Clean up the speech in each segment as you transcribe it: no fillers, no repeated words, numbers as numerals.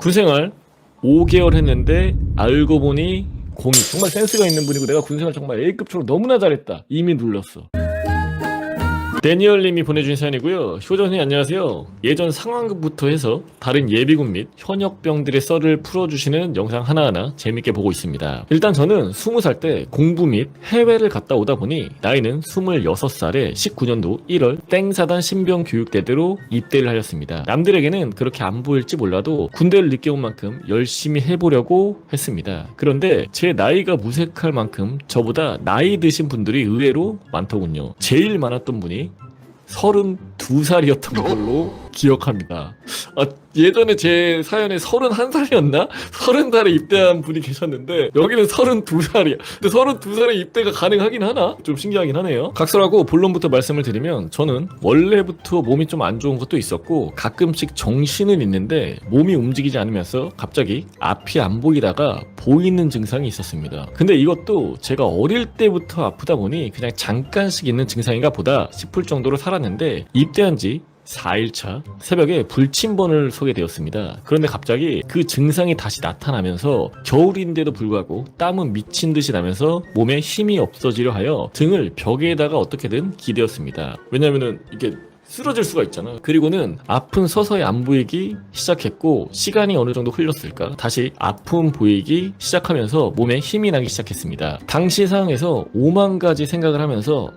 군생활 5개월 했는데 알고 보니 공이 정말 센스가 있는 분이고 내가 군생활 정말 A급처럼 너무나 잘했다. 이미 눌렀어. 데니얼님이 보내주신 사연이고요. 효전님 안녕하세요. 예전 상황극부터 해서 다른 예비군 및 현역병들의 썰을 풀어주시는 영상 하나하나 재밌게 보고 있습니다. 일단 저는 20살 때 공부 및 해외를 갔다 오다 보니 나이는 26살에 19년도 1월 땡사단 신병교육대대로 입대를 하였습니다. 남들에게는 그렇게 안 보일지 몰라도 군대를 늦게 온 만큼 열심히 해보려고 했습니다. 그런데 제 나이가 무색할 만큼 저보다 나이 드신 분들이 의외로 많더군요. 제일 많았던 분이 32살이었던 걸로 기억합니다. 예전에 제 사연에 31살이었나? 30살에 입대한 분이 계셨는데 여기는 32살이야. 근데 32살에 입대가 가능하긴 하나? 좀 신기하긴 하네요. 각설하고 본론부터 말씀을 드리면 저는 원래부터 몸이 좀 안 좋은 것도 있었고 가끔씩 정신은 있는데 몸이 움직이지 않으면서 갑자기 앞이 안 보이다가 보이는 증상이 있었습니다. 근데 이것도 제가 어릴 때부터 아프다 보니 그냥 잠깐씩 있는 증상인가 보다 싶을 정도로 살았는데 입대한 지 4일차 새벽에 불침번을 서게 되었습니다. 그런데 갑자기 그 증상이 다시 나타나면서 겨울인데도 불구하고 땀은 미친 듯이 나면서 몸에 힘이 없어지려 하여 등을 벽에다가 어떻게든 기대었습니다. 왜냐면은 이게 쓰러질 수가 있잖아. 그리고는 아픈 서서히 안 보이기 시작했고 시간이 어느 정도 흘렀을까 다시 아픔 보이기 시작하면서 몸에 힘이 나기 시작했습니다. 당시 상황에서 5만 가지 생각을 하면서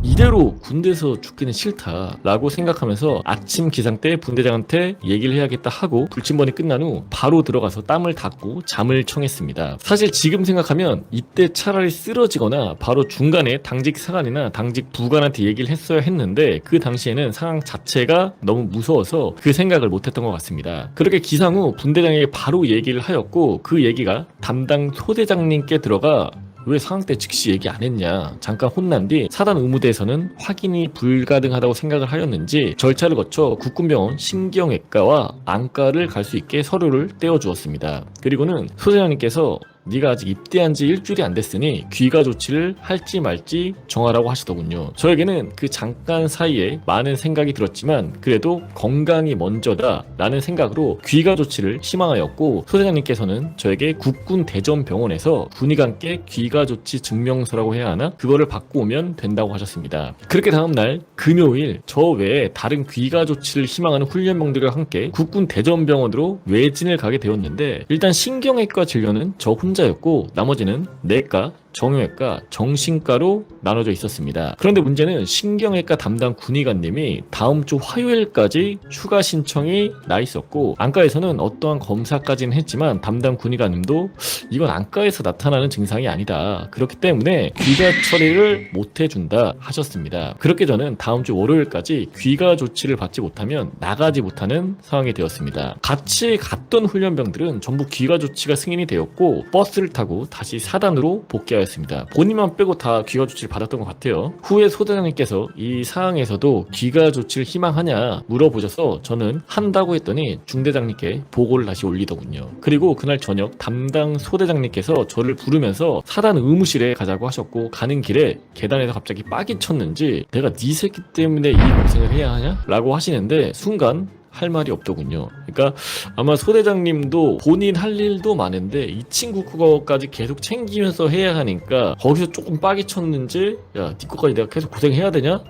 이대로 군대에서 죽기는 싫다라고 생각하면서 아침 기상 때 분대장한테 얘기를 해야겠다 하고 불침번이 끝난 후 바로 들어가서 땀을 닦고 잠을 청했습니다. 사실 지금 생각하면 이때 차라리 쓰러지거나 바로 중간에 당직 사관이나 당직 부관한테 얘기를 했어야 했는데 그 당시에는 상황 자체가 너무 무서워서 그 생각을 못했던 것 같습니다. 그렇게 기상 후 분대장에게 바로 얘기를 하였고 그 얘기가 담당 소대장님께 들어가 왜 상황 때 즉시 얘기 안 했냐 잠깐 혼난 뒤 사단 의무대에서는 확인이 불가능하다고 생각을 하였는지 절차를 거쳐 국군병원 신경외과와 안과를 갈 수 있게 서류를 떼어주었습니다. 그리고는 소대장님께서 네가 아직 입대한 지 일주일이 안 됐으니 귀가 조치를 할지 말지 정하라고 하시더군요. 저에게는 그 잠깐 사이에 많은 생각이 들었지만 그래도 건강이 먼저다 라는 생각으로 귀가 조치를 희망하였고 소대장님께서는 저에게 국군 대전병원에서 군의관 함께 귀가 조치 증명서라고 해야 하나? 그거를 받고 오면 된다고 하셨습니다. 그렇게 다음날 금요일 저 외에 다른 귀가 조치를 희망하는 훈련병들과 함께 국군 대전병원으로 외진을 가게 되었는데 일단 신경외과 진료는 저 혼자였고 나머지는 내과, 정형외과, 정신과로 나눠져 있었습니다. 그런데 문제는 신경외과 담당 군의관님이 다음 주 화요일까지 추가 신청이 나 있었고 안과에서는 어떠한 검사까지는 했지만 담당 군의관님도 이건 안과에서 나타나는 증상이 아니다. 그렇기 때문에 귀가 처리를 못 해준다 하셨습니다. 그렇게 저는 다음 주 월요일까지 귀가 조치를 받지 못하면 나가지 못하는 상황이 되었습니다. 같이 갔던 훈련병들은 전부 귀가 조치가 승인이 되었고 버스를 타고 다시 사단으로 복귀하였습니다. 본인만 빼고 다 귀가 조치를 받았던 것 같아요. 후에 소대장님께서 이 상황에서도 귀가 조치를 희망하냐 물어보셔서 저는 한다고 했더니 중대장님께 보고를 다시 올리더군요. 그리고 그날 저녁 담당 소대장님께서 저를 부르면서 사단 의무실에 가자고 하셨고 가는 길에 계단에서 갑자기 빡이 쳤는지 내가 네 새끼 때문에 이 고생을 해야 하냐? 라고 하시는데 순간 할 말이 없더군요. 그러니까 아마 소대장님도 본인 할 일도 많은데 이 친구 그거까지 계속 챙기면서 해야 하니까 거기서 조금 빡이 쳤는지 야, 네 거까지 내가 계속 고생해야 되냐?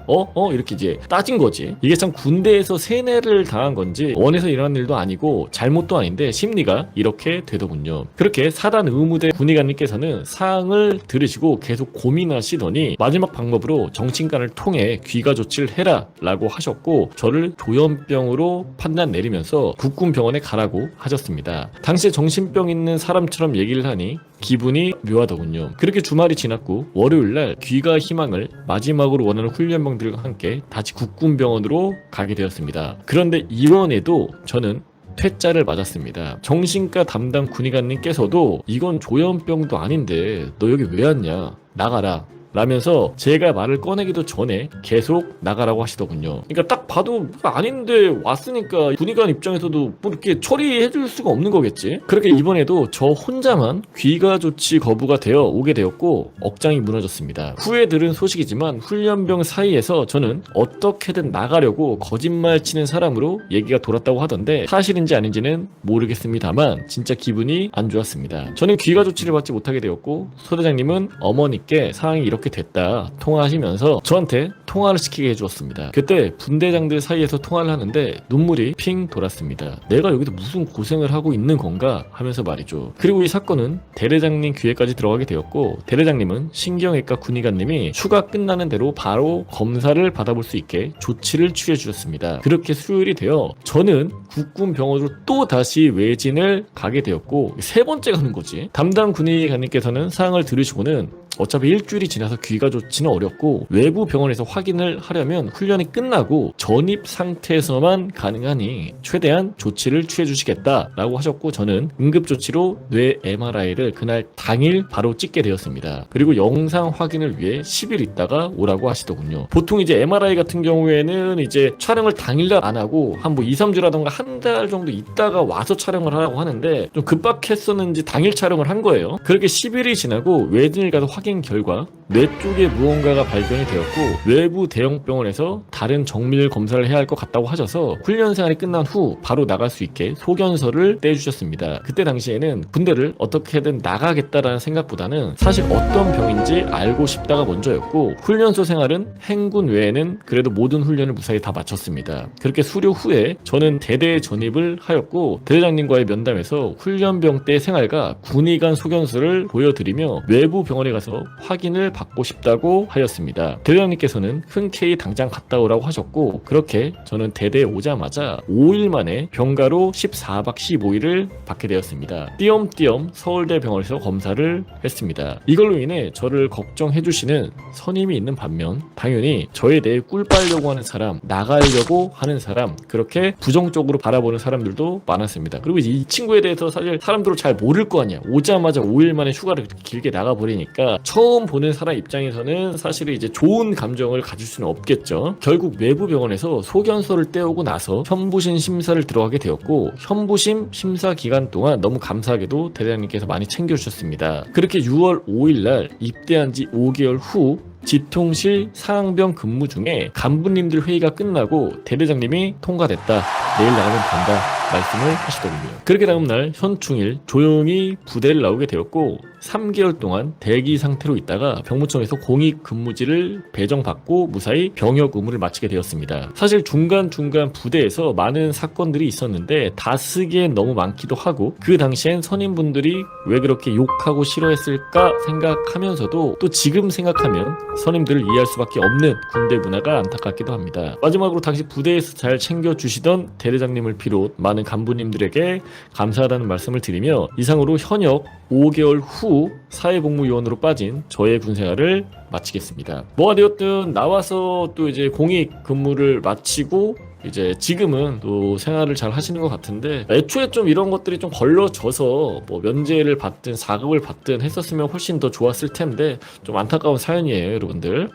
이렇게 이제 따진 거지. 이게 참 군대에서 세뇌를 당한 건지 원해서 일어난 일도 아니고 잘못도 아닌데 심리가 이렇게 되더군요. 그렇게 사단 의무대 군의관님께서는 사항을 들으시고 계속 고민하시더니 마지막 방법으로 정신과를 통해 귀가 조치를 해라 라고 하셨고 저를 조현병으로 판단 내리면서 국군병원에 가라고 하셨습니다. 당시에 정신병 있는 사람처럼 얘기를 하니 기분이 묘하더군요. 그렇게 주말이 지났고 월요일날 귀가 희망을 마지막으로 원하는 훈련병들과 함께 다시 국군병원으로 가게 되었습니다. 그런데 이번에도 저는 퇴짜를 맞았습니다. 정신과 담당 군의관님께서도 이건 조현병도 아닌데 너 여기 왜 왔냐? 나가라. 라면서 제가 말을 꺼내기도 전에 계속 나가라고 하시더군요. 그러니까 딱 봐도 아닌데 왔으니까 군의관 입장에서도 뭐 이렇게 처리해 줄 수가 없는 거겠지. 그렇게 이번에도 저 혼자만 귀가 조치 거부가 되어 오게 되었고 억장이 무너졌습니다. 후에 들은 소식이지만 훈련병 사이에서 저는 어떻게든 나가려고 거짓말 치는 사람으로 얘기가 돌았다고 하던데 사실인지 아닌지는 모르겠습니다만 진짜 기분이 안 좋았습니다. 저는 귀가 조치를 받지 못하게 되었고 소대장님은 어머니께 상황이 이렇게 됐다 통화하시면서 저한테 통화를 시키게 해주었습니다. 그때 분대장들 사이에서 통화를 하는데 눈물이 핑 돌았습니다. 내가 여기서 무슨 고생을 하고 있는 건가 하면서 말이죠. 그리고 이 사건은 대대장님 귀에까지 들어가게 되었고 대대장님은 신경외과 군의관님이 휴가 끝나는 대로 바로 검사를 받아볼 수 있게 조치를 취해 주셨습니다. 그렇게 수요일이 되어 저는 국군병원으로 또 다시 외진을 가게 되었고 세 번째 가는 거지. 담당 군의관님께서는 사항을 들으시고는 어차피 일주일이 지나서 귀가 조치는 어렵고 외부 병원에서 확인을 하려면 훈련이 끝나고 전입 상태에서만 가능하니 최대한 조치를 취해 주시겠다라고 하셨고 저는 응급조치로 뇌 MRI를 그날 당일 바로 찍게 되었습니다. 그리고 영상 확인을 위해 10일 있다가 오라고 하시더군요. 보통 이제 MRI 같은 경우에는 이제 촬영을 당일날 안 하고 한 뭐 2, 3주라던가 한 달 정도 있다가 와서 촬영을 하라고 하는데 좀 급박했었는지 당일 촬영을 한 거예요. 그렇게 10일이 지나고 외진을 가서 확인 결과 뇌 쪽에 무언가가 발견이 되었고 외부 대형 병원에서 다른 정밀 검사를 해야 할 것 같다고 하셔서 훈련 생활이 끝난 후 바로 나갈 수 있게 소견서를 떼주셨습니다. 그때 당시에는 군대를 어떻게든 나가겠다라는 생각보다는 사실 어떤 병인지 알고 싶다가 먼저였고 훈련소 생활은 행군 외에는 그래도 모든 훈련을 무사히 다 마쳤습니다. 그렇게 수료 후에 저는 대대에 전입을 하였고 대대장님과의 면담에서 훈련병 때 생활과 군의관 소견서를 보여드리며 외부 병원에 가서 확인을 받고 싶다고 하였습니다. 대대장님께서는 흔쾌히 당장 갔다 오라고 하셨고 그렇게 저는 대대에 오자마자 5일 만에 병가로 14박 15일을 받게 되었습니다. 띄엄띄엄 서울대병원에서 검사를 했습니다. 이걸로 인해 저를 걱정해주시는 선임이 있는 반면 당연히 저에 대해 꿀 빨려고 하는 사람, 나가려고 하는 사람, 그렇게 부정적으로 바라보는 사람들도 많았습니다. 그리고 이 친구에 대해서 사실 사람들을 잘 모를 거 아니야. 오자마자 5일 만에 휴가를 길게 나가버리니까 처음 보는 사람 입장에서는 사실 이제 좋은 감정을 가질 수는 없겠죠. 결국 외부 병원에서 소견서를 떼오고 나서 현부심 심사를 들어가게 되었고 현부심 심사 기간 동안 너무 감사하게도 대대장님께서 많이 챙겨주셨습니다. 그렇게 6월 5일날 입대한 지 5개월 후 지통실 상병 근무 중에 간부님들 회의가 끝나고 대대장님이 통과됐다. 내일 나가면 된다. 말씀을 하시더군요. 그렇게 다음날 현충일 조용히 부대를 나오게 되었고 3개월 동안 대기 상태로 있다가 병무청에서 공익 근무지를 배정받고 무사히 병역 의무를 마치게 되었습니다. 사실 중간중간 부대에서 많은 사건들이 있었는데 다 쓰기엔 너무 많기도 하고 그 당시엔 선임분들이 왜 그렇게 욕하고 싫어했을까 생각하면서도 또 지금 생각하면 선임들을 이해할 수밖에 없는 군대 문화가 안타깝기도 합니다. 마지막으로 당시 부대에서 잘 챙겨주시던 대대장님을 비롯 많은 간부님들에게 감사하다는 말씀을 드리며 이상으로 현역 5개월 후 사회복무요원으로 빠진 저의 군생활을 마치겠습니다. 뭐가 되었든 나와서 또 이제 공익 근무를 마치고 이제 지금은 또 생활을 잘 하시는 것 같은데 애초에 좀 이런 것들이 좀 걸러져서 뭐 면제를 받든 4급을 받든 했었으면 훨씬 더 좋았을 텐데 좀 안타까운 사연이에요, 여러분들.